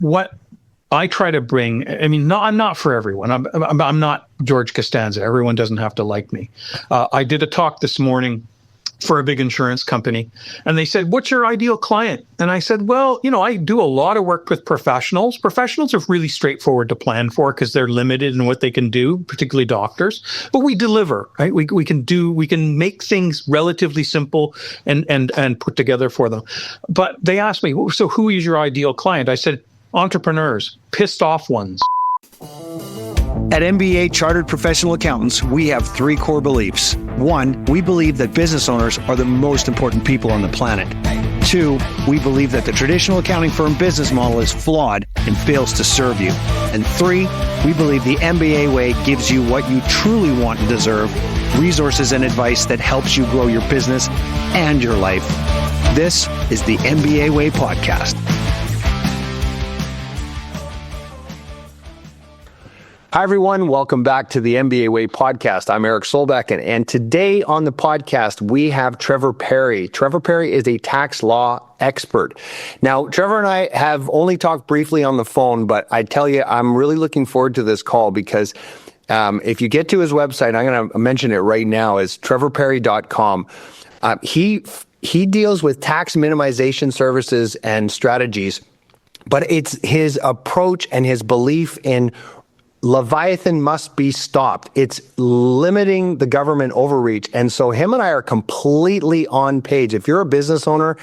what I try to bring, I mean, no, I'm not for everyone. I'm not George Costanza. Everyone doesn't have to like me. I did a talk this morning for a big insurance company, and they said, "What's your ideal client?" And I said, "Well, I do a lot of work with professionals. Professionals are really straightforward to plan for because they're limited in what they can do, particularly doctors. But we deliver, right? We can make things relatively simple and put together for them." But they asked me, "So who is your ideal client?" I said, "Entrepreneurs, pissed off ones." At MBA Chartered Professional Accountants, we have 3 core beliefs. 1, we believe that business owners are the most important people on the planet. 2, we believe that the traditional accounting firm business model is flawed and fails to serve you. And 3, we believe the MBA way gives you what you truly want and deserve, resources and advice that helps you grow your business and your life. This is the MBA Way podcast. Hi, everyone. Welcome back to the MBA Way podcast. I'm Eric Solbeck, and today on the podcast, we have Trevor Parry. Trevor Parry is a tax law expert. Now, Trevor and I have only talked briefly on the phone, but I tell you, I'm really looking forward to this call because if you get to his website, I'm going to mention it right now, is trevorparry.com. He deals with tax minimization services and strategies, but it's his approach and his belief in Leviathan must be stopped. It's limiting the government overreach. And so him and I are completely on page. If you're a business owner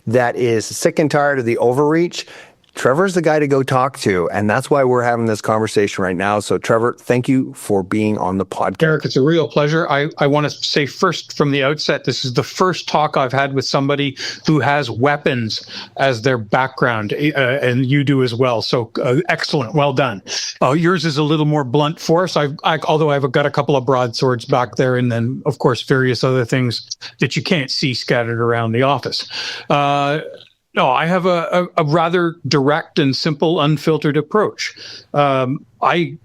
that is sick and tired of the overreach, Trevor's the guy to go talk to. And that's why we're having this conversation right now. So Trevor, thank you for being on the podcast. Eric, it's a real pleasure. I want to say first from the outset, this is the first talk I've had with somebody who has weapons as their background, and you do as well. So excellent. Well done. Yours is a little more blunt force. Although I've got a couple of broadswords back there, and then, of course, various other things that you can't see scattered around the office. No, I have a rather direct and simple, unfiltered approach. I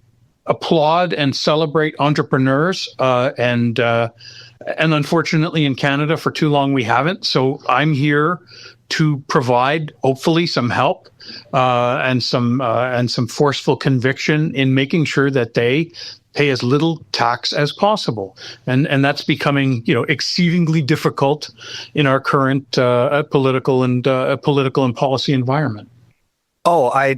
applaud and celebrate entrepreneurs, and unfortunately in Canada for too long we haven't. So I'm here to provide, hopefully, some help and some forceful conviction in making sure that they pay as little tax as possible, and that's becoming exceedingly difficult in our current political and policy environment. Oh, I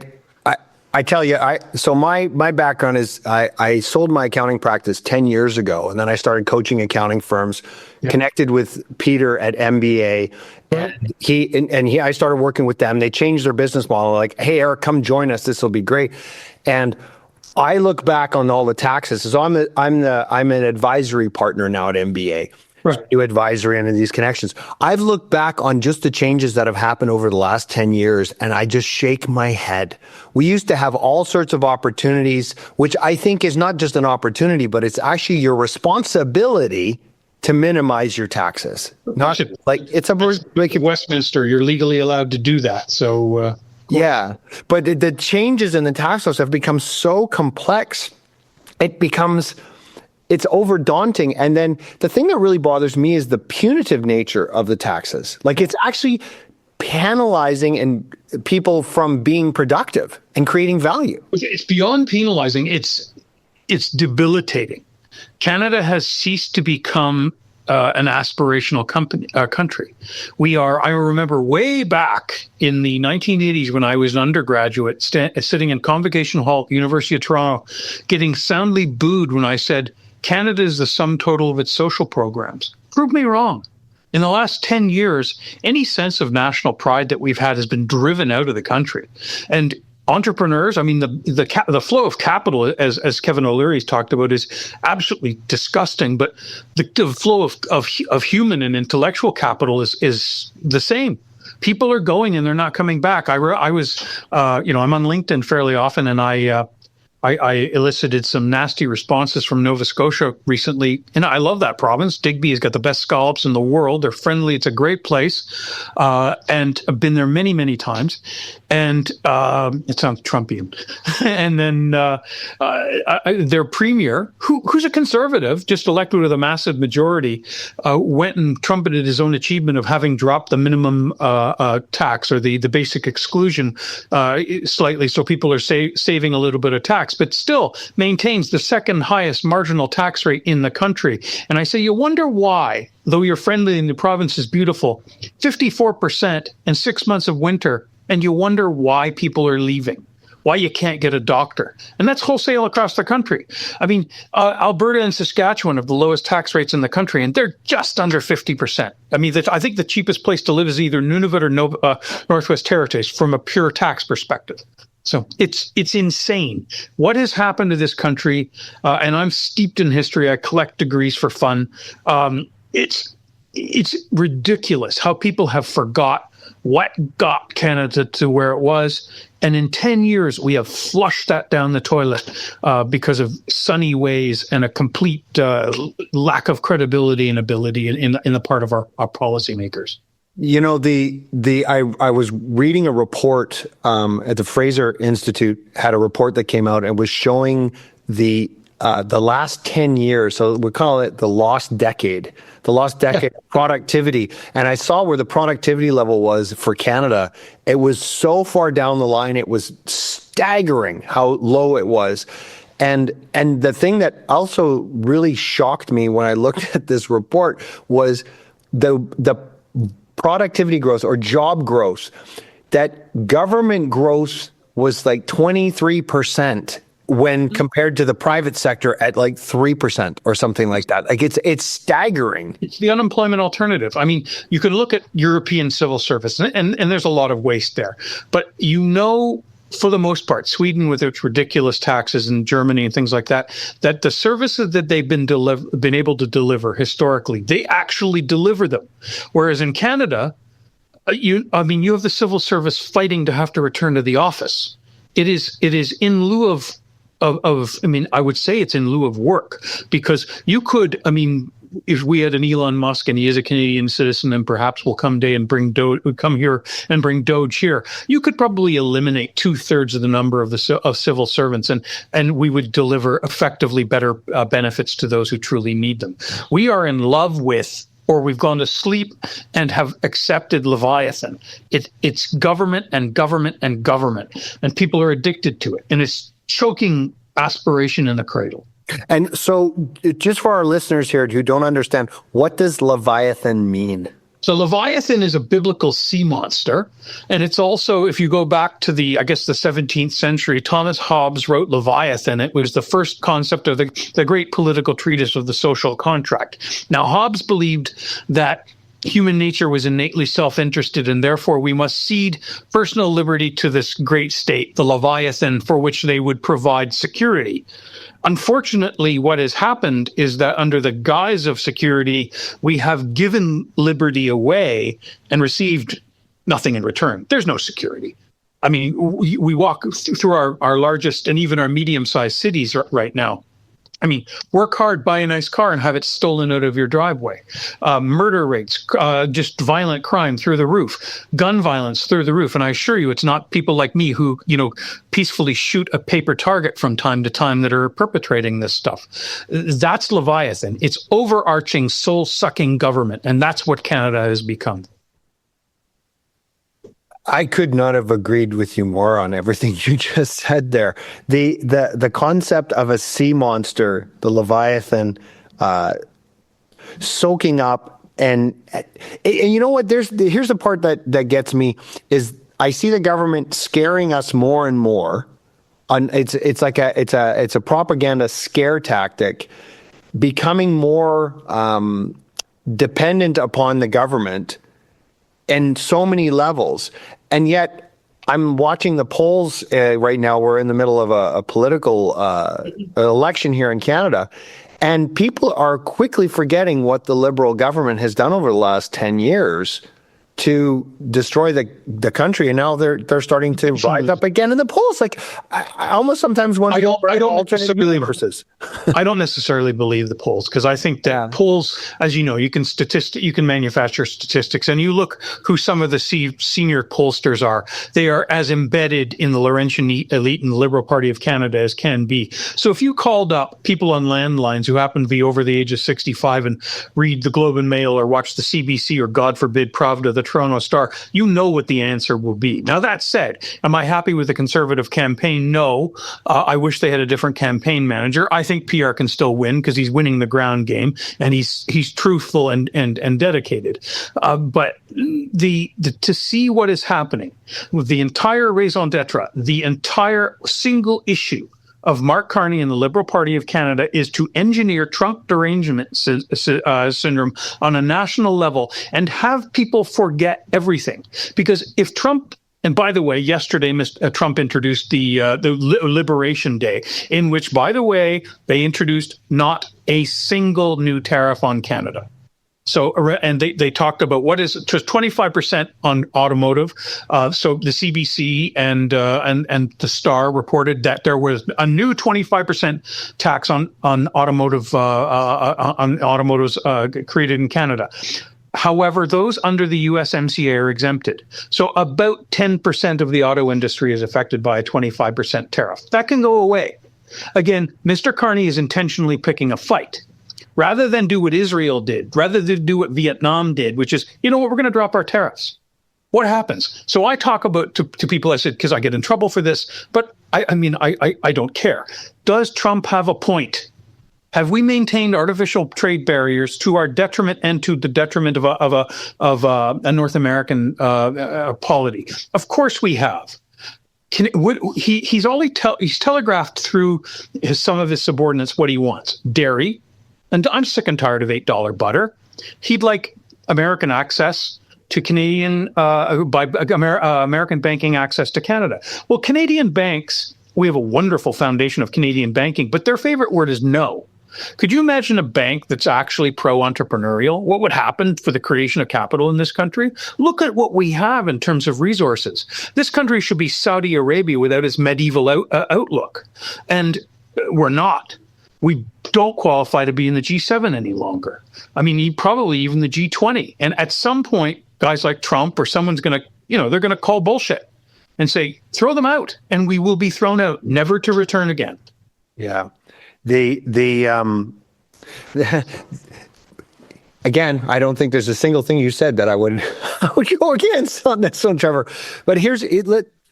tell you, so my background is I sold my accounting practice 10 years ago, and then I started coaching accounting firms. Yep. Connected with Peter at MBA, and I started working with them. They changed their business model. Like, hey, Eric, come join us. This will be great, and I look back on all the taxes. So I'm an advisory partner now at MBA. Right. So do advisory and these connections. I've looked back on just the changes that have happened over the last 10 years, and I just shake my head. We used to have all sorts of opportunities, which I think is not just an opportunity, but it's actually your responsibility to minimize your taxes. Not like it's like in Westminster, you're legally allowed to do that. So. Yeah, but the changes in the tax laws have become so complex, it's over daunting. And then the thing that really bothers me is the punitive nature of the taxes. Like it's actually penalizing people from being productive and creating value. It's beyond penalizing. It's debilitating. Canada has ceased to become an aspirational country. I remember way back in the 1980s when I was an undergraduate sitting in Convocation Hall at the University of Toronto, getting soundly booed when I said, Canada is the sum total of its social programs. Prove me wrong. In the last 10 years, any sense of national pride that we've had has been driven out of the country. And entrepreneurs, I mean, the flow of capital, as Kevin O'Leary's talked about, is absolutely disgusting. But the flow of human and intellectual capital is the same. People are going and they're not coming back. I was, I'm on LinkedIn fairly often, and I I elicited some nasty responses from Nova Scotia recently, and I love that province. Digby has got the best scallops in the world. They're friendly. It's a great place, and I've been there many, many times. And it sounds Trumpian. And then their premier, who's a conservative, just elected with a massive majority, went and trumpeted his own achievement of having dropped the minimum tax, or the basic exclusion, slightly, so people are saving a little bit of tax, but still maintains the second highest marginal tax rate in the country. And I say, you wonder why, though you're friendly and the province is beautiful, 54% and 6 months of winter, and you wonder why people are leaving, why you can't get a doctor. And that's wholesale across the country. I mean, Alberta and Saskatchewan have the lowest tax rates in the country, and they're just under 50%. I mean, I think the cheapest place to live is either Nunavut or Northwest Territories from a pure tax perspective. So it's insane what has happened to this country. And I'm steeped in history. I collect degrees for fun. It's ridiculous how people have forgot what got Canada to where it was. And in 10 years, we have flushed that down the toilet because of sunny ways and a complete lack of credibility and ability in the part of our policymakers. You know, I was reading a report at the Fraser Institute, had a report that came out and was showing the last 10 years. So we call it the lost decade of productivity. And I saw where the productivity level was for Canada. It was so far down the line, it was staggering how low it was. And the thing that also really shocked me when I looked at this report was the productivity growth or job growth, that government growth was like 23% when compared to the private sector at like 3% or something like that. Like it's staggering. It's the unemployment alternative. I mean, you can look at European civil service, and there's a lot of waste there. But for the most part, Sweden with its ridiculous taxes, and Germany and things like that, that the services that they've been able to deliver historically, they actually deliver them. Whereas in Canada, you have the civil service fighting to have to return to the office. It is in lieu of I would say it's in lieu of work, because you could, if we had an Elon Musk and he is a Canadian citizen and perhaps will come here and bring Doge here, you could probably eliminate 2/3 of the number of civil servants, and we would deliver effectively better benefits to those who truly need them. We are in love with, or we've gone to sleep and have accepted Leviathan. It's government and government and government, and people are addicted to it, and it's choking aspiration in the cradle. And so just for our listeners here who don't understand, what does Leviathan mean? So Leviathan is a biblical sea monster. And it's also, if you go back to the 17th century, Thomas Hobbes wrote Leviathan. It was the first concept of the great political treatise of the social contract. Now, Hobbes believed that human nature was innately self-interested, and therefore we must cede personal liberty to this great state, the Leviathan, for which they would provide security. Unfortunately, what has happened is that under the guise of security, we have given liberty away and received nothing in return. There's no security. I mean, we walk through our largest and even our medium-sized cities right now. I mean, work hard, buy a nice car, and have it stolen out of your driveway. Murder rates, just violent crime through the roof, gun violence through the roof. And I assure you, it's not people like me who, peacefully shoot a paper target from time to time that are perpetrating this stuff. That's Leviathan. It's overarching, soul-sucking government, and that's what Canada has become. I could not have agreed with you more on everything you just said there. The concept of a sea monster, the Leviathan, soaking up, and you know what? Here's the part that gets me is I see the government scaring us more and more. It's a propaganda scare tactic, becoming more dependent upon the government in so many levels. And yet I'm watching the polls right now. We're in the middle of a political election here in Canada, and people are quickly forgetting what the Liberal government has done over the last 10 years to destroy the country, and now they're starting to rise up again in the polls. Like I almost sometimes wonder. I don't necessarily believe the polls, because I think that polls, as you know, you can manufacture statistics, and you look who some of the senior pollsters are. They are as embedded in the Laurentian elite and the Liberal Party of Canada as can be. So if you called up people on landlines who happen to be over the age of 65 and read the Globe and Mail or watch the CBC or, God forbid, Pravda, the Toronto Star, you know what the answer will be. Now, that said, am I happy with the Conservative campaign? No. I wish they had a different campaign manager. I think PR can still win because he's winning the ground game, and he's truthful and dedicated. But to see what is happening with the entire raison d'etre, the entire single issue of Mark Carney and the Liberal Party of Canada is to engineer Trump derangement syndrome on a national level and have people forget everything. Because if Trump, and by the way, yesterday Trump introduced the Liberation Day, in which, by the way, they introduced not a single new tariff on Canada. So, and they talked about what is just 25% on automotive. So the CBC and the Star reported that there was a new 25% tax on automotive on automotives created in Canada. However, those under the USMCA are exempted. So about 10% of the auto industry is affected by a 25% tariff. That can go away. Again, Mr. Carney is intentionally picking a fight. Rather than do what Israel did, rather than do what Vietnam did, which is, you know what, we're going to drop our tariffs. What happens? So I talk about to people, I said, because I get in trouble for this, but I don't care. Does Trump have a point? Have we maintained artificial trade barriers to our detriment and to the detriment of a North American polity? Of course we have. He's telegraphed through some of his subordinates what he wants: dairy. And I'm sick and tired of $8 butter. He'd like American access to Canadian, American banking access to Canada. Well, Canadian banks, we have a wonderful foundation of Canadian banking, but their favorite word is no. Could you imagine a bank that's actually pro-entrepreneurial? What would happen for the creation of capital in this country? Look at what we have in terms of resources. This country should be Saudi Arabia without its medieval outlook. And we're not. We don't qualify to be in the G7 any longer. I mean, probably even the G20. And at some point, guys like Trump or someone's going to, they're going to call bullshit and say, throw them out, and we will be thrown out, never to return again. Yeah. Again, I don't think there's a single thing you said that I would go against on this one, Trevor. But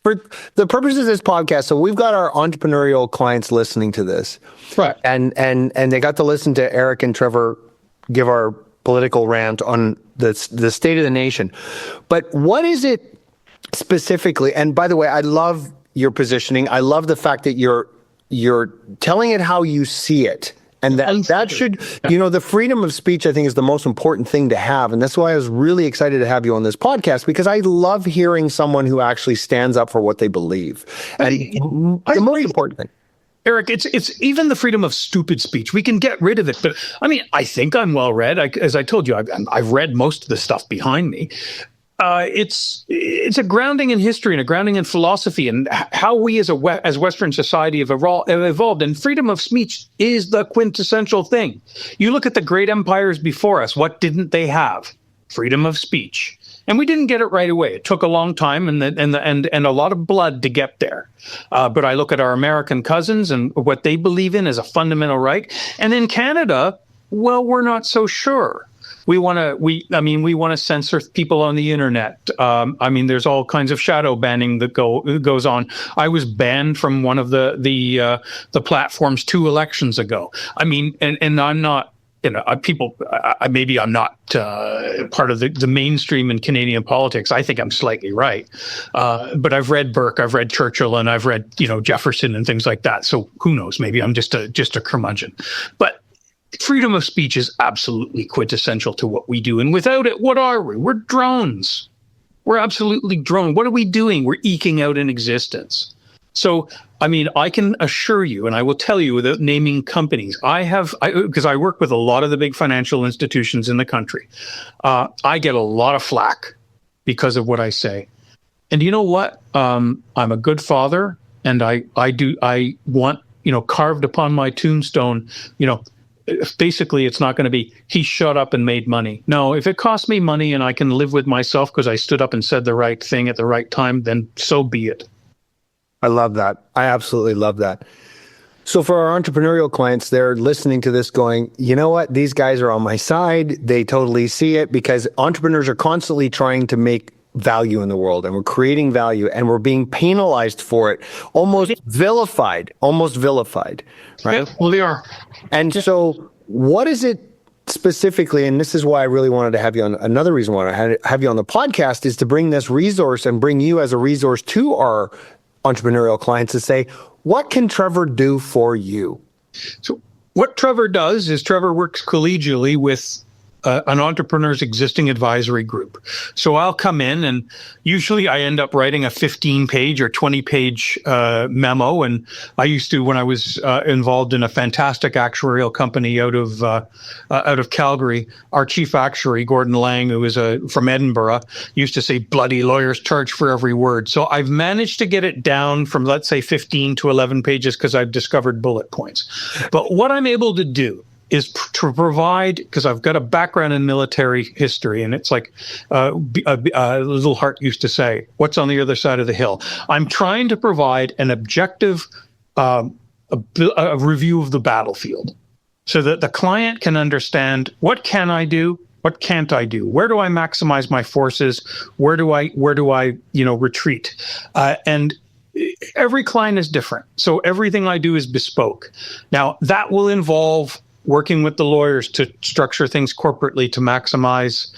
for the purposes of this podcast, so we've got our entrepreneurial clients listening to this, right? And they got to listen to Eric and Trevor give our political rant on the state of the nation. But what is it specifically? And by the way, I love your positioning. I love the fact that you're telling it how you see it. And that should, the freedom of speech, I think, is the most important thing to have. And that's why I was really excited to have you on this podcast, because I love hearing someone who actually stands up for what they believe. And the most important thing. Eric, it's even the freedom of stupid speech. We can get rid of it. But I mean, I think I'm well read. As I told you, I've read most of the stuff behind me. It's a grounding in history and a grounding in philosophy and how we as Western society have evolved. And freedom of speech is the quintessential thing. You look at the great empires before us. What didn't they have? Freedom of speech. And we didn't get it right away. It took a long time and a lot of blood to get there. But I look at our American cousins and what they believe in as a fundamental right. And in Canada, well, we're not so sure. We want to censor people on the internet. There's all kinds of shadow banning that goes on. I was banned from one of the platforms 2 elections ago. I mean, and I'm not, maybe I'm not part of the mainstream in Canadian politics. I think I'm slightly right. But I've read Burke, I've read Churchill, and I've read, Jefferson and things like that. So who knows? Maybe I'm just a curmudgeon. But freedom of speech is absolutely quintessential to what we do. And without it, what are we? We're drones. We're absolutely drone. What are we doing? We're eking out an existence. So, I can assure you, and I will tell you without naming companies, because I work with a lot of the big financial institutions in the country. I get a lot of flack because of what I say. And you know what? I'm a good father, and I want, carved upon my tombstone, basically it's not going to be, he shut up and made money. No, if it costs me money and I can live with myself because I stood up and said the right thing at the right time, then so be it. I love that. I absolutely love that. So for our entrepreneurial clients, they're listening to this going, you know what? These guys are on my side. They totally see it, because entrepreneurs are constantly trying to make value in the world, and we're creating value, and we're being penalized for it, almost vilified, right? Yeah, well, they are. And so what is it specifically, and this is why I really wanted to have you on, another reason why I have you on the podcast, is to bring this resource and bring you as a resource to our entrepreneurial clients to say, what can Trevor do for you? So what Trevor does is Trevor works collegially with an entrepreneur's existing advisory group. So I'll come in, and usually I end up writing a 15-page or 20-page memo. And I used to, when I was involved in a fantastic actuarial company out of Calgary, our chief actuary, Gordon Lang, who was from Edinburgh, used to say, bloody lawyers charge for every word. So I've managed to get it down from, let's say, 15 to 11 pages because I've discovered bullet points. But what I'm able to do is to provide, because I've got a background in military history, and it's like Little Hart used to say, what's on the other side of the hill? I'm trying to provide an objective a review of the battlefield so that the client can understand, what can I do? What can't I do? Where do I maximize my forces? Where do I retreat? And every client is different. So everything I do is bespoke. Now, that will involve working with the lawyers to structure things corporately to maximize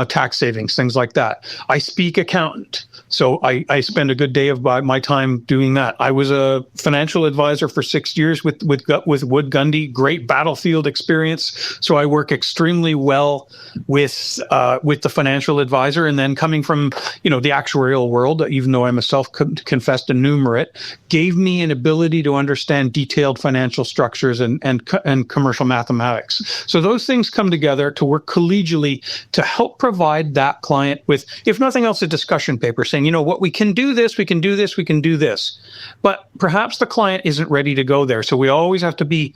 tax savings, things like that. I speak accountant, so I spend a good day of my time doing that. I was a financial advisor for 6 years with Wood Gundy, great battlefield experience. So I work extremely well with the financial advisor. And then coming from the actuarial world, even though I'm a self-confessed enumerate, gave me an ability to understand detailed financial structures and commercial mathematics. So those things come together to work collegially to help provide that client with, if nothing else, a discussion paper saying, what, we can do this, we can do this, we can do this. But perhaps the client isn't ready to go there. So we always have to be,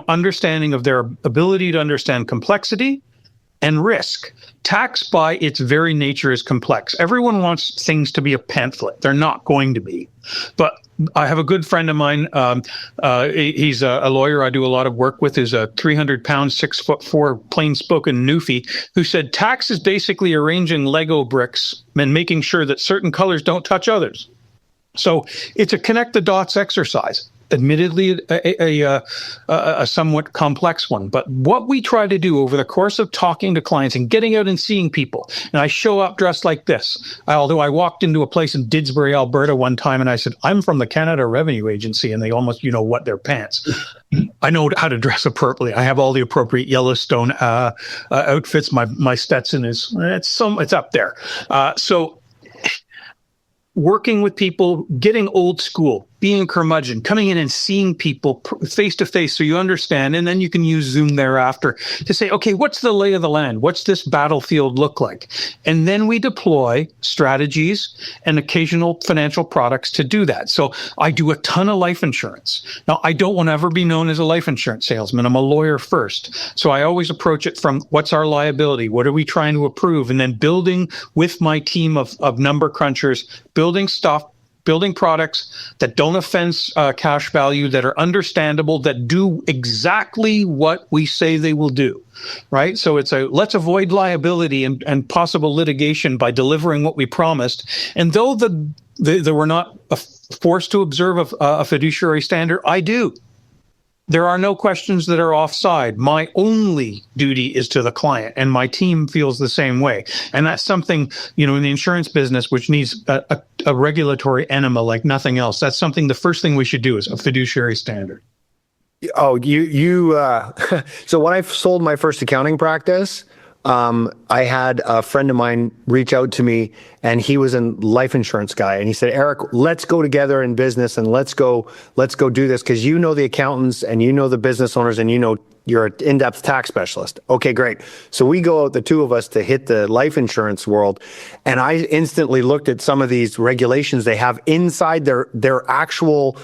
understanding of their ability to understand complexity and risk. Tax by its very nature is complex. Everyone wants things to be a pamphlet. They're not going to be. But I have a good friend of mine. He's a lawyer I do a lot of work with. Is a 300-pound, 6'4", plain-spoken newfie who said tax is basically arranging Lego bricks and making sure that certain colors don't touch others. So it's a connect the dots exercise. Admittedly, a somewhat complex one. But what we try to do over the course of talking to clients and getting out and seeing people, and I show up dressed like this. Although I walked into a place in Didsbury, Alberta one time, and I said, I'm from the Canada Revenue Agency, and they almost, what their pants. I know how to dress appropriately. I have all the appropriate Yellowstone outfits. My Stetson it's up there. So working with people, getting old school, being a curmudgeon, coming in and seeing people face to face so you understand, and then you can use Zoom thereafter to say, okay, what's the lay of the land? What's this battlefield look like? And then we deploy strategies and occasional financial products to do that. So I do a ton of life insurance. Now, I don't want to ever be known as a life insurance salesman. I'm a lawyer first. So I always approach it from what's our liability? What are we trying to approve? And then building with my team of number crunchers, building products that don't offend cash value, that are understandable, that do exactly what we say they will do, right? So it's let's avoid liability and possible litigation by delivering what we promised. And though they were not forced to observe a fiduciary standard, I do. There are no questions that are offside. My only duty is to the client, and my team feels the same way. And that's something, in the insurance business, which needs a regulatory enema like nothing else. That's something, the first thing we should do is a fiduciary standard. Oh, so when I sold my first accounting practice, I had a friend of mine reach out to me, and he was a life insurance guy, and he said, Eric, let's go together in business, and let's go do this, because the accountants, and the business owners, and you're an in-depth tax specialist. Okay, great. So we go out, the two of us, to hit the life insurance world, and I instantly looked at some of these regulations they have inside their actual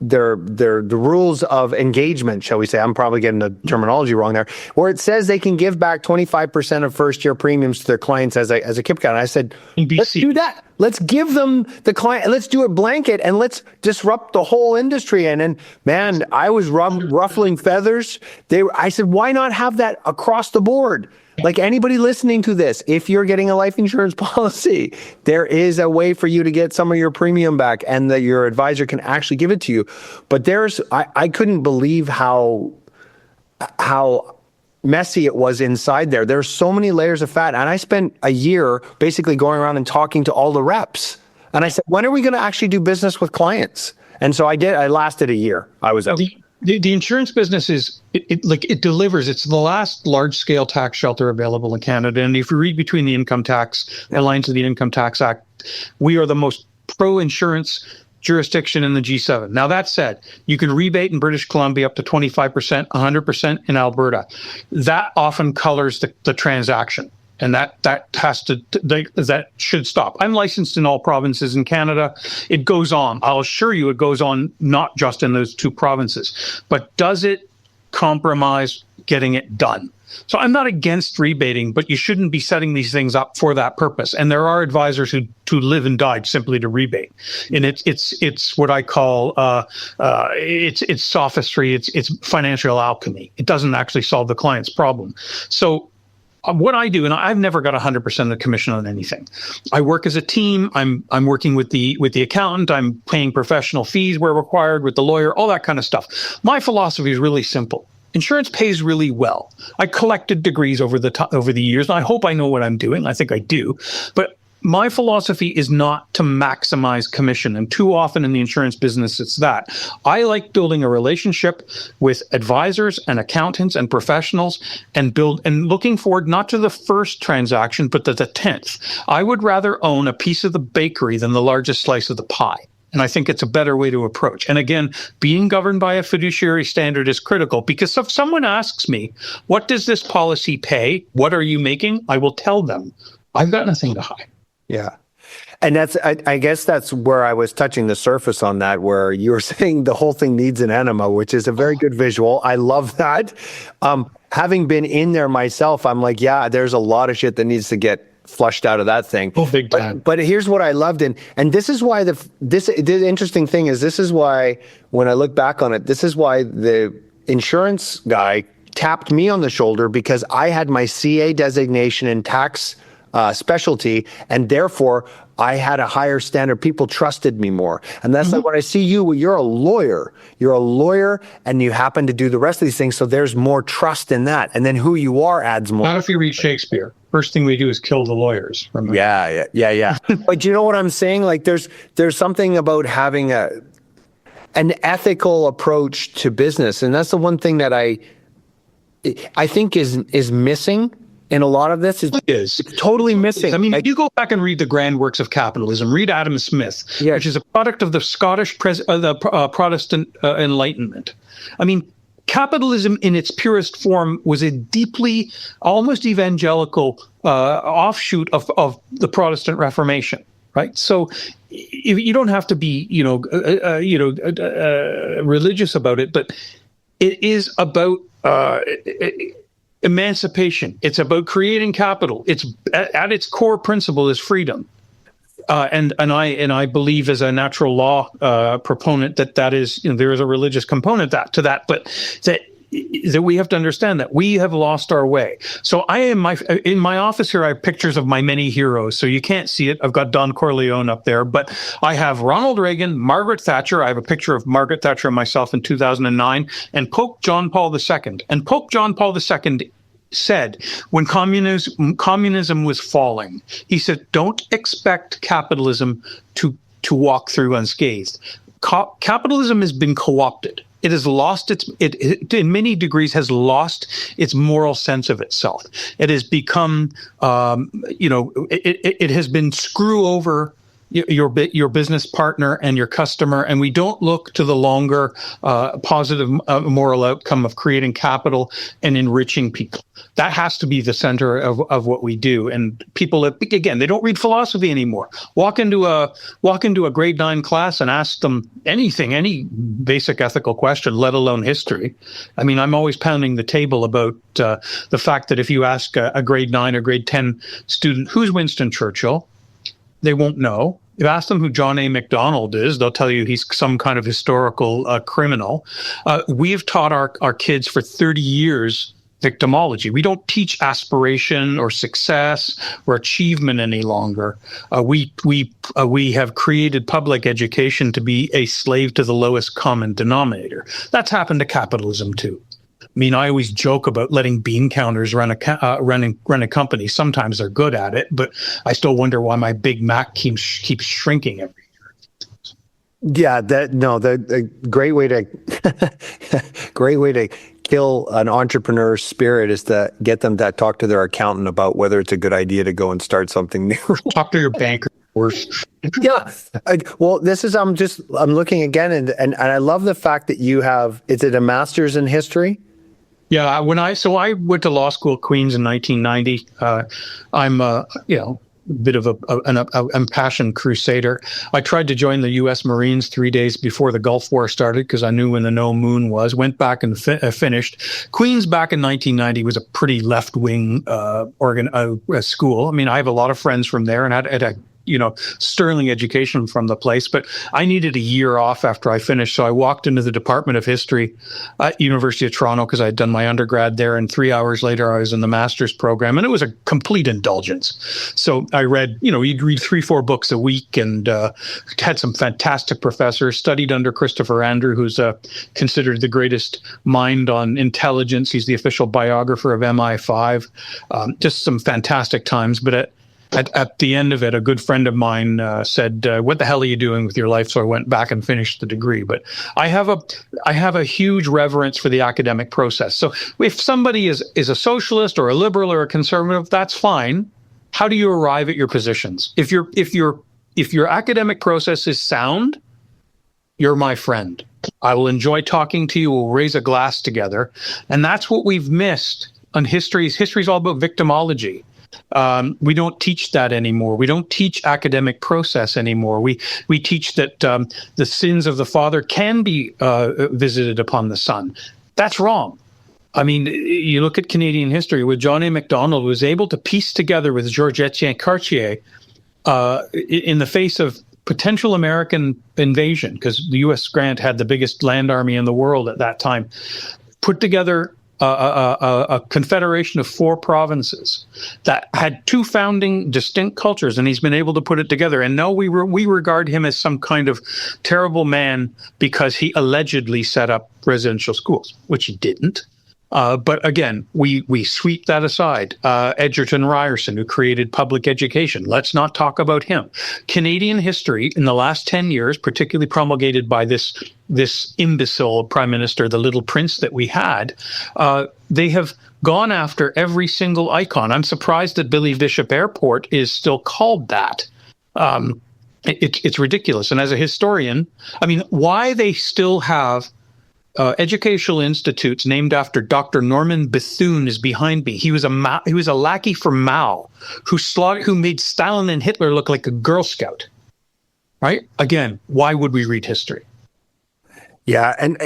the rules of engagement, shall we say. I'm probably getting the terminology wrong there, where it says they can give back 25% of first year premiums to their clients as a KIPCA. And I said, let's do that. Let's give them the client, let's do it blanket, and let's disrupt the whole industry. And then, man, I was ruffling feathers. I said, why not have that across the board? Like, anybody listening to this, if you're getting a life insurance policy, there is a way for you to get some of your premium back, and that your advisor can actually give it to you. But I couldn't believe how messy it was inside there. There's so many layers of fat. And I spent a year basically going around and talking to all the reps. And I said, when are we going to actually do business with clients? And so I did. I lasted a year. I was out. The insurance business it delivers. It's the last large-scale tax shelter available in Canada. And if you read between the income tax and lines of the Income Tax Act, we are the most pro-insurance jurisdiction in the G7. Now, that said, you can rebate in British Columbia up to 25%, 100% in Alberta. That often colors the transaction. And that should stop. I'm licensed in all provinces in Canada. It goes on. I'll assure you it goes on not just in those two provinces. But does it compromise getting it done? So I'm not against rebating, but you shouldn't be setting these things up for that purpose. And there are advisors who live and die simply to rebate. And it's what I call it's sophistry. It's financial alchemy. It doesn't actually solve the client's problem. So what I do, and I've never got 100% of the commission on anything. I work as a team. I'm working with the accountant. I'm paying professional fees where required with the lawyer, all that kind of stuff. My philosophy is really simple. Insurance pays really well. I collected degrees over the years, and I hope I know what I'm doing. I think I do. But my philosophy is not to maximize commission. And too often in the insurance business, it's that. I like building a relationship with advisors and accountants and professionals and looking forward not to the first transaction, but to the 10th. I would rather own a piece of the bakery than the largest slice of the pie. And I think it's a better way to approach. And again, being governed by a fiduciary standard is critical, because if someone asks me, what does this policy pay? What are you making? I will tell them, I've got nothing to hide. Yeah. And I guess that's where I was touching the surface on that, where you were saying the whole thing needs an enema, which is a very good visual. I love that. Having been in there myself, I'm like, yeah, there's a lot of shit that needs to get flushed out of that thing. Oh, big time. But here's what I loved. And this is why the interesting thing is, this is why, when I look back on it, this is why the insurance guy tapped me on the shoulder, because I had my CA designation in tax specialty, and therefore I had a higher standard. People trusted me more. And that's like when I see you're a lawyer. You're a lawyer, and you happen to do the rest of these things, so there's more trust in that. And then who you are adds more. Not if you read Shakespeare. First thing we do is kill the lawyers. Remember? Yeah. But you know what I'm saying? Like, there's something about having an ethical approach to business, and that's the one thing that I think is missing in a lot of this. It's totally missing. I mean, you go back and read the grand works of capitalism. Read Adam Smith, which is a product of the Scottish Protestant Enlightenment. I mean, capitalism in its purest form was a deeply, almost evangelical offshoot of the Protestant Reformation. Right. So you don't have to be, religious about it, but it is about emancipation. It's about creating capital. It's at its core principle is freedom. And I believe, as a natural law proponent, that is, there is a religious component to that, but that we have to understand that we have lost our way. So I am in my office here, I have pictures of my many heroes. So you can't see it. I've got Don Corleone up there, but I have Ronald Reagan, Margaret Thatcher. I have a picture of Margaret Thatcher and myself in 2009, and Pope John Paul II. And Pope John Paul II said, when communism was falling, he said, don't expect capitalism to walk through unscathed. Capitalism has been co-opted. It has lost it in many degrees has lost its moral sense of itself. It has become, it has been screw over your business partner and your customer, and we don't look to the longer positive moral outcome of creating capital and enriching people. That has to be the center of what we do. And people, again, they don't read philosophy anymore. Walk into a grade 9 class and ask them anything, any basic ethical question, let alone history. I mean, I'm always pounding the table about the fact that if you ask a grade 9 or grade 10 student, who's Winston Churchill? They won't know. You ask them who John A. Macdonald is, they'll tell you he's some kind of historical criminal. We've taught our kids for 30 years victimology. We don't teach aspiration or success or achievement any longer. We have created public education to be a slave to the lowest common denominator. That's happened to capitalism too. I mean, I always joke about letting bean counters run a company. Sometimes they're good at it, but I still wonder why my Big Mac keeps shrinking every year. Yeah, the great way to kill an entrepreneur's spirit is to get them to talk to their accountant about whether it's a good idea to go and start something new. Talk to your banker. Worse. Yeah. Well, this is I'm looking again, and I love the fact that you have. Is it a master's in history? Yeah, I went to law school at Queen's in 1990. I'm a bit of an impassioned crusader. I tried to join the U.S. Marines 3 days before the Gulf War started because I knew when the no moon was. Went back and finished. Queen's back in 1990 was a pretty left-wing school. I mean, I have a lot of friends from there and had a sterling education from the place, but I needed a year off after I finished. So I walked into the Department of History at University of Toronto because I had done my undergrad there. And 3 hours later, I was in the master's program, and it was a complete indulgence. So I read, you'd read 3-4 books a week, and had some fantastic professors, studied under Christopher Andrew, who's considered the greatest mind on intelligence. He's the official biographer of MI5. Just some fantastic times. But at the end of it, a good friend of mine said, "What the hell are you doing with your life?" So I went back and finished the degree. But I have a huge reverence for the academic process. So if somebody is a socialist or a liberal or a conservative, that's fine. How do you arrive at your positions? If your academic process is sound, you're my friend. I will enjoy talking to you. We'll raise a glass together, and that's what we've missed on history. History is all about victimology. We don't teach that anymore. We don't teach academic process anymore. We teach that the sins of the father can be visited upon the son. That's wrong. I mean, you look at Canadian history with John A. Macdonald, who was able to piece together with Georges-Étienne Cartier in the face of potential American invasion, because the U.S. Grant had the biggest land army in the world at that time, put together a confederation of 4 provinces that had 2 founding distinct cultures, and he's been able to put it together. And now we regard him as some kind of terrible man because he allegedly set up residential schools, which he didn't. But again, we sweep that aside. Edgerton Ryerson, who created public education, let's not talk about him. Canadian history in the last 10 years, particularly promulgated by this imbecile prime minister, the little prince that we had, they have gone after every single icon. I'm surprised that Billy Bishop Airport is still called that. It's ridiculous. And as a historian, I mean, why they still have educational institutes named after Dr. Norman Bethune is behind me. He was a lackey for Mao, who made Stalin and Hitler look like a Girl Scout. Right? Again, why would we read history? Yeah, and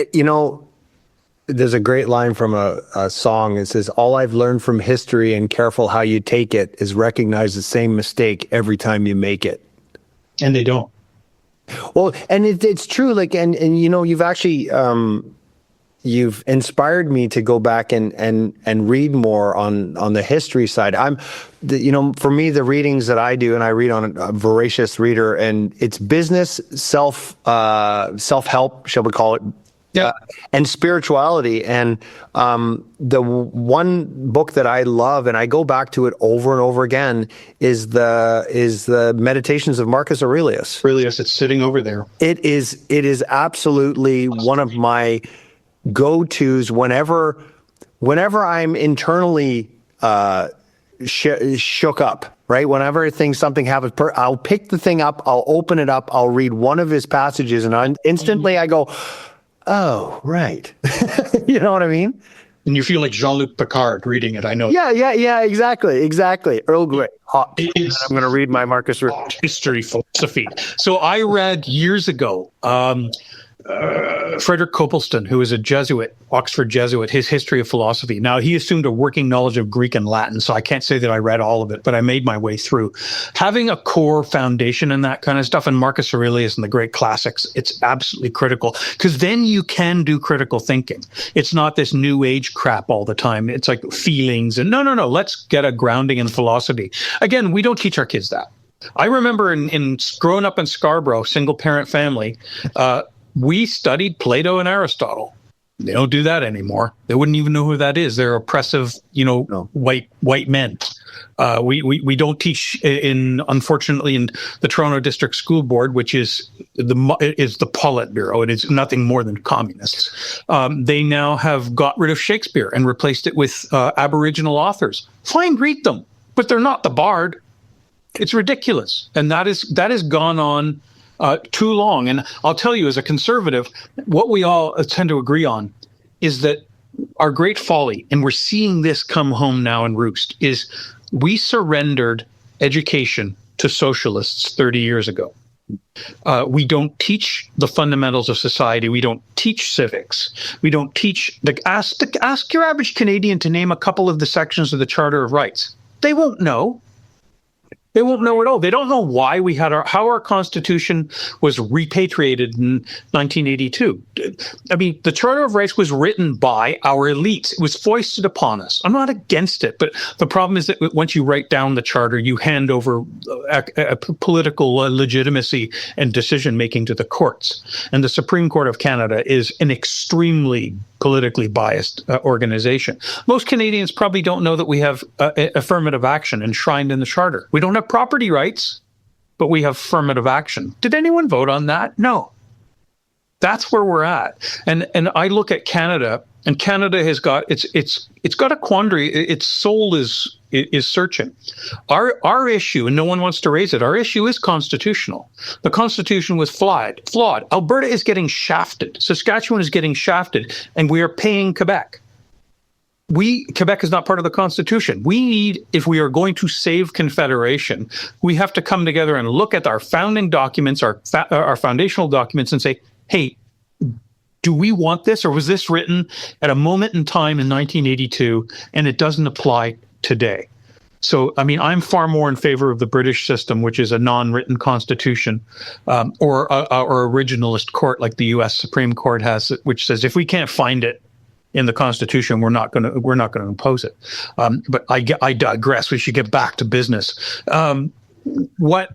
there's a great line from a song. It says, "All I've learned from history, and careful how you take it, is recognize the same mistake every time you make it." And they don't. Well, and it's true. Like, and you've actually you've inspired me to go back and read more on the history side. For me, the readings that I do, and I read on a voracious reader, and it's business, self-help, shall we call it? Yeah. And spirituality. And the one book that I love, and I go back to it over and over again, is the Meditations of Marcus Aurelius. Aurelius, it's sitting over there. It is absolutely one of my go-tos whenever I'm internally shook up. right? Whenever I think something happens, I'll pick the thing up, I'll open it up, I'll read one of his passages, and instantly I go, oh, right. You know what I mean? And you feel like Jean-Luc Picard reading it. I know. Yeah, exactly. Earl Grey. Hot. I'm going to read my Marcus Aurelius. History, philosophy. So I read years ago, Frederick Copleston, who was a Jesuit, Oxford Jesuit, his History of Philosophy. Now, he assumed a working knowledge of Greek and Latin, so I can't say that I read all of it, but I made my way through. Having a core foundation in that kind of stuff, and Marcus Aurelius and the great classics, it's absolutely critical, because then you can do critical thinking. It's not this new age crap all the time. It's like feelings, and no, let's get a grounding in philosophy. Again, we don't teach our kids that. I remember in growing up in Scarborough, single parent family, we studied Plato and Aristotle. They don't do that anymore. They wouldn't even know who that is. They're oppressive, white men. We don't teach unfortunately in the Toronto District School Board, which is the Politburo. It is nothing more than communists. They now have got rid of Shakespeare and replaced it with Aboriginal authors. Fine, read them, but they're not the Bard. It's ridiculous, and that has gone on too long. And I'll tell you, as a conservative, what we all tend to agree on is that our great folly, and we're seeing this come home now and roost, is we surrendered education to socialists 30 years ago. We don't teach the fundamentals of society. We don't teach civics. We don't teach. Ask your average Canadian to name a couple of the sections of the Charter of Rights. They won't know. They won't know at all. They don't know why we had how our Constitution was repatriated in 1982. I mean, the Charter of Rights was written by our elites. It was foisted upon us. I'm not against it, but the problem is that once you write down the Charter, you hand over political legitimacy and decision-making to the courts. And the Supreme Court of Canada is an extremely politically biased organization. Most Canadians probably don't know that we have affirmative action enshrined in the Charter. We don't have property rights, but we have affirmative action. Did anyone vote on that? No. That's where we're at. And I look at Canada, and Canada has got it's got a quandary. Its soul is searching. Our issue, and no one wants to raise it, our issue is constitutional. The Constitution was flawed. Alberta is getting shafted. Saskatchewan is getting shafted, and we are paying Quebec. Quebec is not part of the Constitution. We need, if we are going to save Confederation, we have to come together and look at our founding documents, our foundational documents, and say, hey, do we want this, or was this written at a moment in time in 1982 and it doesn't apply today? So, I mean, I'm far more in favor of the British system, which is a non-written constitution, or originalist court like the U.S. Supreme Court has, which says if we can't find it in the Constitution, we're not going to impose it. But I digress. We should get back to business. What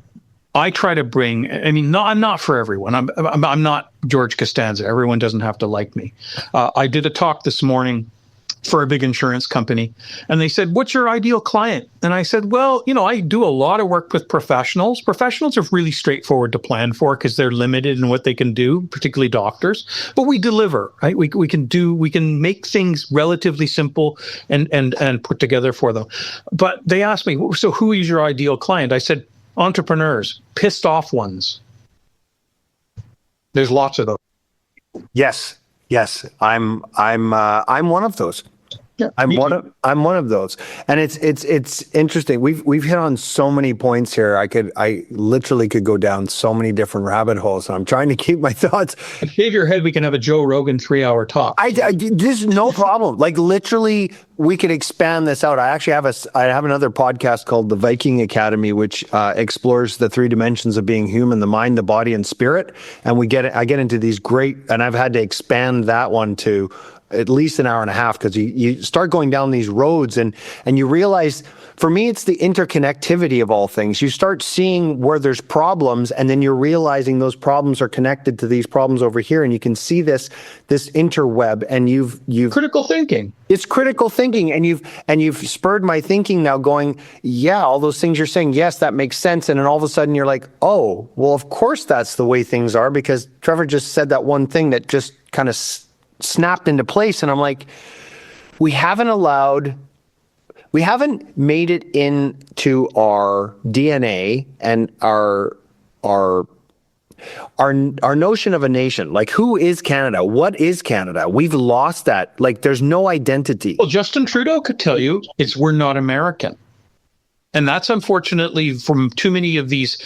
I try to bring, I mean, no, I'm not for everyone. I'm not George Costanza. Everyone doesn't have to like me. I did a talk this morning for a big insurance company, and they said, what's your ideal client? And I said, well, I do a lot of work with professionals. Professionals are really straightforward to plan for because they're limited in what they can do, particularly doctors, but we deliver, right? We can make things relatively simple and put together for them. But they asked me, so who is your ideal client? I said, entrepreneurs, pissed off ones. There's lots of those. Yes. I'm one of those. Yeah, I'm one of those, and it's interesting. We've hit on so many points here. I literally could go down so many different rabbit holes, and I'm trying to keep my thoughts. Shave your head. We can have a Joe Rogan 3-hour talk. This is no problem. Like literally, we could expand this out. I actually have another podcast called The Viking Academy, which explores the 3 dimensions of being human: the mind, the body, and spirit. And I get into these great, and I've had to expand that one to at least an hour and a half, because you start going down these roads and you realize, for me, it's the interconnectivity of all things. You start seeing where there's problems, and then you're realizing those problems are connected to these problems over here, and you can see this interweb, and you've critical thinking. It's critical thinking, and you've spurred my thinking now, going, yeah, all those things you're saying, yes, that makes sense. And then all of a sudden you're like, oh, well, of course that's the way things are, because Trevor just said that one thing that just kind of snapped into place. And I'm like, we haven't allowed we haven't made it into our DNA and our notion of a nation. Like, who is Canada? What is Canada? We've lost that. Like, there's no identity. Well, Justin Trudeau could tell you we're not American. And that's unfortunately from too many of these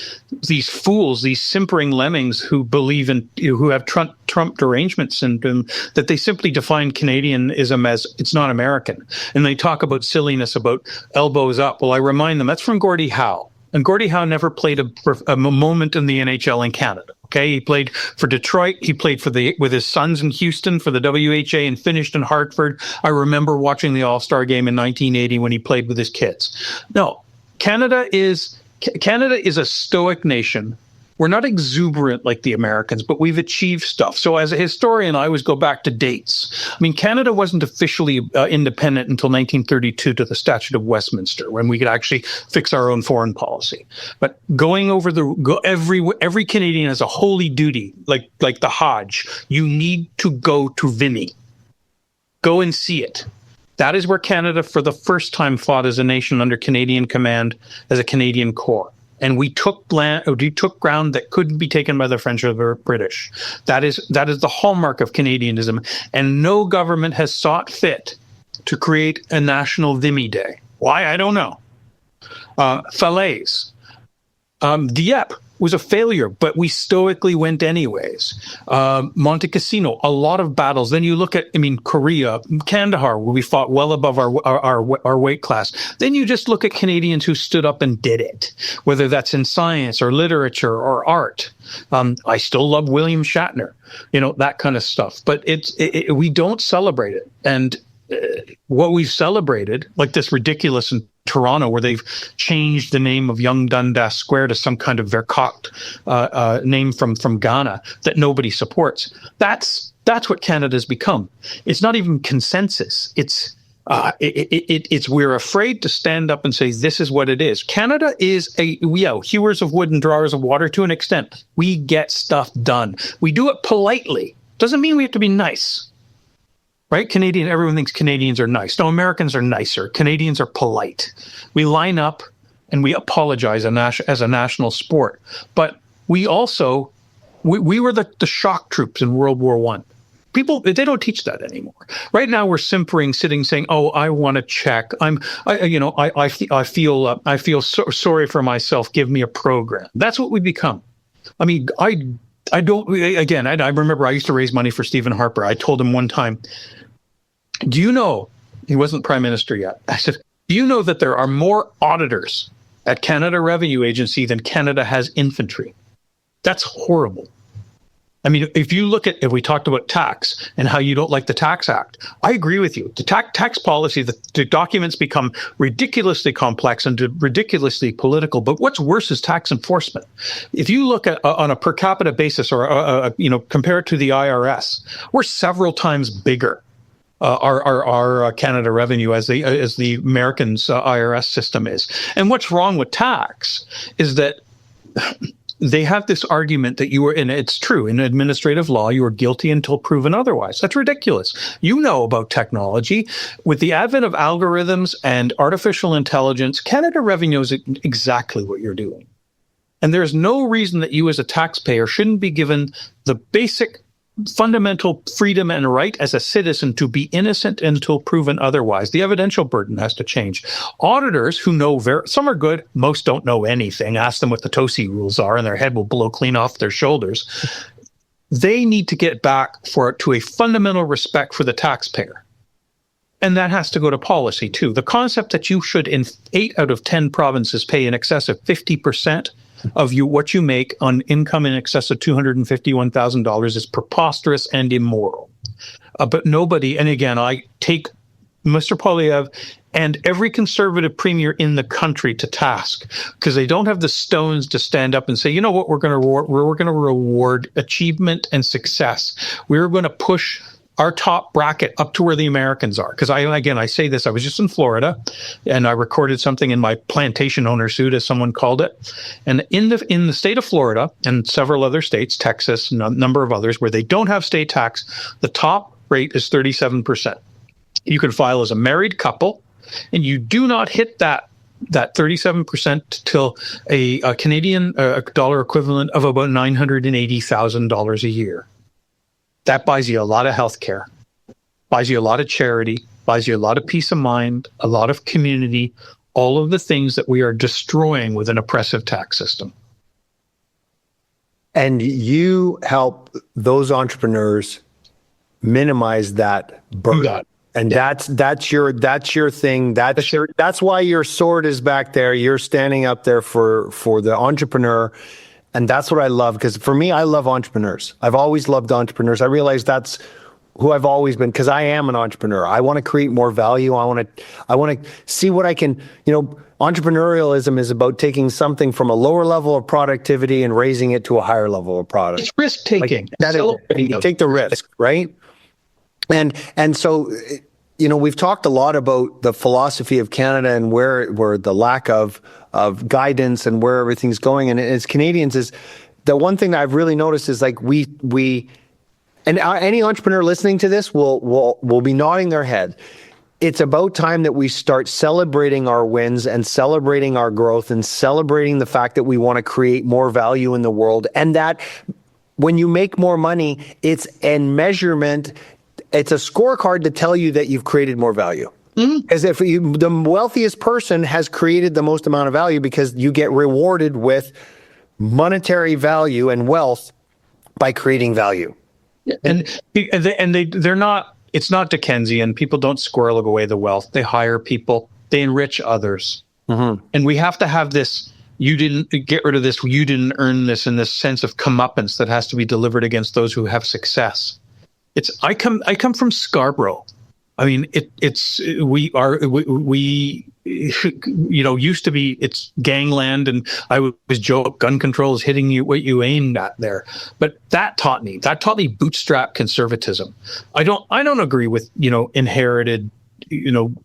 fools, these simpering lemmings who believe in, who have Trump derangement syndrome, that they simply define Canadianism as it's not American. And they talk about silliness, about elbows up. Well, I remind them that's from Gordie Howe. And Gordie Howe never played a moment in the NHL in Canada. Okay, he played for Detroit. He played with his sons in Houston for the WHA and finished in Hartford. I remember watching the All-Star game in 1980 when he played with his kids. No. Canada is a stoic nation. We're not exuberant like the Americans, but we've achieved stuff. So as a historian, I always go back to dates. I mean, Canada wasn't officially independent until 1932 to the Statute of Westminster, when we could actually fix our own foreign policy. But going over every Canadian has a holy duty, like the Hajj. You need to go to Vimy. Go and see it. That is where Canada, for the first time, fought as a nation under Canadian command as a Canadian corps. And we took ground that couldn't be taken by the French or the British. That is the hallmark of Canadianism. And no government has sought fit to create a national Vimy Day. Why? I don't know. Falaise. Dieppe was a failure, but we stoically went anyways. Monte Cassino, a lot of battles. Then you look at, Korea, Kandahar, where we fought well above our weight class. Then you just look at Canadians who stood up and did it, whether that's in science or literature or art. I still love William Shatner, that kind of stuff. But we don't celebrate it. And what we've celebrated, like this ridiculous in Toronto, where they've changed the name of Young Dundas Square to some kind of Vercoct name from Ghana that nobody supports. That's what Canada's become. It's not even consensus. It's we're afraid to stand up and say this is what it is. Canada is hewers of wood and drawers of water to an extent. We get stuff done. We do it politely. Doesn't mean we have to be nice. Right? Everyone thinks Canadians are nice. No, Americans are nicer. Canadians are polite. We line up and we apologize as a national sport. But we also, we were the shock troops in World War I. People, they don't teach that anymore. Right now we're simpering, saying, "Oh, I want to check. I feel sorry for myself. Give me a program." That's what we become. I remember I used to raise money for Stephen Harper. I told him one time, do you know, he wasn't prime minister yet. I said, do you know that there are more auditors at Canada Revenue Agency than Canada has infantry? That's horrible. If we talked about tax and how you don't like the Tax Act, I agree with you. The tax policy, the documents become ridiculously complex and ridiculously political. But what's worse is tax enforcement. If you look at on a per capita basis or compare it to the IRS, we're several times bigger. Our Canada Revenue as the Americans' IRS system is. And what's wrong with tax is that they have this argument that it's true, in administrative law, you are guilty until proven otherwise. That's ridiculous. You know about technology. With the advent of algorithms and artificial intelligence, Canada Revenue knows exactly what you're doing. And there's no reason that you as a taxpayer shouldn't be given the basic fundamental freedom and right as a citizen to be innocent until proven otherwise. The evidential burden has to change. Auditors who know some are good, most don't know anything. Ask them what the TOSI rules are and their head will blow clean off their shoulders. They need to get back to a fundamental respect for the taxpayer. And that has to go to policy too. The concept that you should in 8 out of 10 provinces pay in excess of 50% of what you make on income in excess of $251,000 is preposterous and immoral. But nobody, and again, I take Mr. Poilievre and every conservative premier in the country to task because they don't have the stones to stand up and say, you know what, we're going to reward achievement and success. We're going to push our top bracket up to where the Americans are. Because I say this, I was just in Florida and I recorded something in my plantation owner suit, as someone called it. And in the state of Florida and several other states, Texas, and a number of others, where they don't have state tax, the top rate is 37%. You can file as a married couple. And you do not hit that 37% till a Canadian dollar equivalent of about $980,000 a year. That buys you a lot of health care, buys you a lot of charity, buys you a lot of peace of mind, a lot of community, all of the things that we are destroying with an oppressive tax system. And you help those entrepreneurs minimize that burden. And that's your thing. That's why your sword is back there. You're standing up there for the entrepreneur. And that's what I love, because for me, I love entrepreneurs. I've always loved entrepreneurs. I realize that's who I've always been, because I am an entrepreneur. I want to create more value. I want to see what I can, entrepreneurialism is about taking something from a lower level of productivity and raising it to a higher level of product. It's risk taking. You take the risk, right? And so, we've talked a lot about the philosophy of Canada and where the lack of guidance and where everything's going. And as Canadians, is the one thing that I've really noticed is like we and any entrepreneur listening to this will be nodding their head. It's about time that we start celebrating our wins and celebrating our growth and celebrating the fact that we want to create more value in the world. And that when you make more money, it's a measurement. It's a scorecard to tell you that you've created more value. As if the wealthiest person has created the most amount of value, because you get rewarded with monetary value and wealth by creating value. And they're not, it's not Dickensian. People don't squirrel away the wealth. They hire people, they enrich others. And we have to have this, you didn't get rid of this, you didn't earn this, in this sense of comeuppance that has to be delivered against those who have success. I come from Scarborough. I mean, we used to be, it's gangland, and I was joke, gun control is hitting you what you aimed at there. But that taught me bootstrap conservatism. I don't agree with, inherited,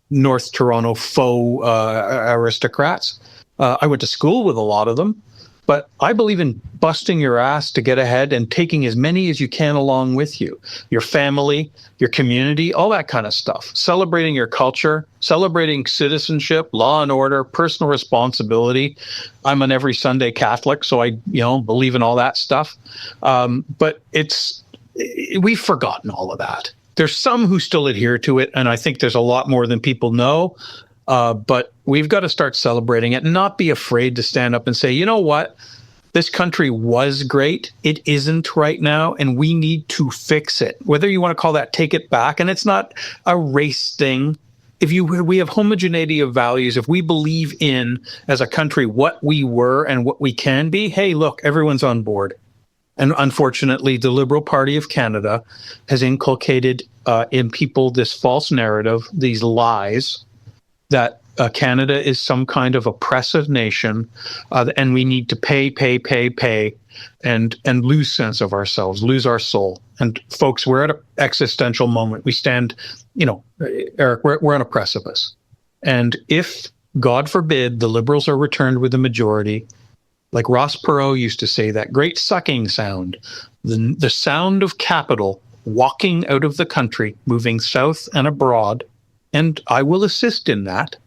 North Toronto faux aristocrats. I went to school with a lot of them. But I believe in busting your ass to get ahead and taking as many as you can along with you, your family, your community, all that kind of stuff. Celebrating your culture, celebrating citizenship, law and order, personal responsibility. I'm an every Sunday Catholic, so I, believe in all that stuff. But we've forgotten all of that. There's some who still adhere to it, and I think there's a lot more than people know. But we've got to start celebrating it and not be afraid to stand up and say, you know what? This country was great. It isn't right now, and we need to fix it. Whether you want to call that take it back, and it's not a race thing. We have homogeneity of values, if we believe in, as a country, what we were and what we can be, hey, look, everyone's on board. And unfortunately, the Liberal Party of Canada has inculcated in people this false narrative, these lies, that Canada is some kind of oppressive nation, and we need to pay, and lose sense of ourselves, lose our soul. And folks, we're at an existential moment. We stand, Eric, we're on a precipice. And if, God forbid, the Liberals are returned with a majority, like Ross Perot used to say, that great sucking sound, the sound of capital walking out of the country, moving south and abroad, and I will assist in that,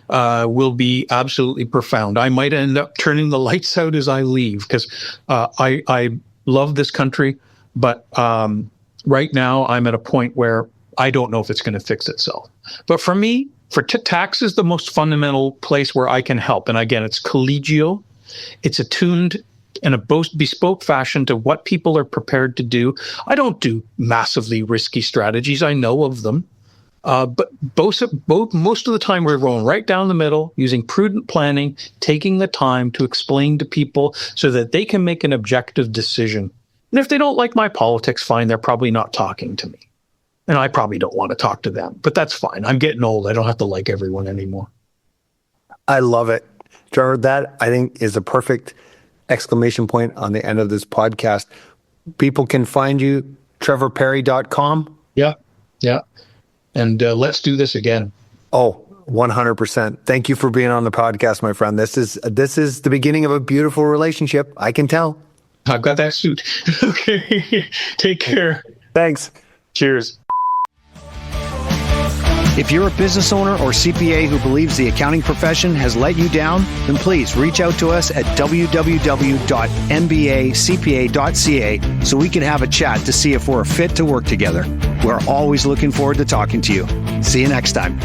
will be absolutely profound. I might end up turning the lights out as I leave, because I love this country, but right now I'm at a point where I don't know if it's going to fix itself. But for me, tax is the most fundamental place where I can help. And again, it's collegial. It's attuned in a bespoke fashion to what people are prepared to do. I don't do massively risky strategies. I know of them. But most of the time we're going right down the middle, using prudent planning, taking the time to explain to people so that they can make an objective decision. And if they don't like my politics, fine, they're probably not talking to me. And I probably don't want to talk to them, but that's fine. I'm getting old. I don't have to like everyone anymore. I love it. Trevor, that I think is a perfect exclamation point on the end of this podcast. People can find you, trevorparry.com. Yeah. And let's do this again. Oh, 100%. Thank you for being on the podcast, my friend. This is the beginning of a beautiful relationship. I can tell. I've got that suit. Okay. Take care. Thanks. Cheers. If you're a business owner or CPA who believes the accounting profession has let you down, then please reach out to us at www.mbacpa.ca so we can have a chat to see if we're a fit to work together. We're always looking forward to talking to you. See you next time.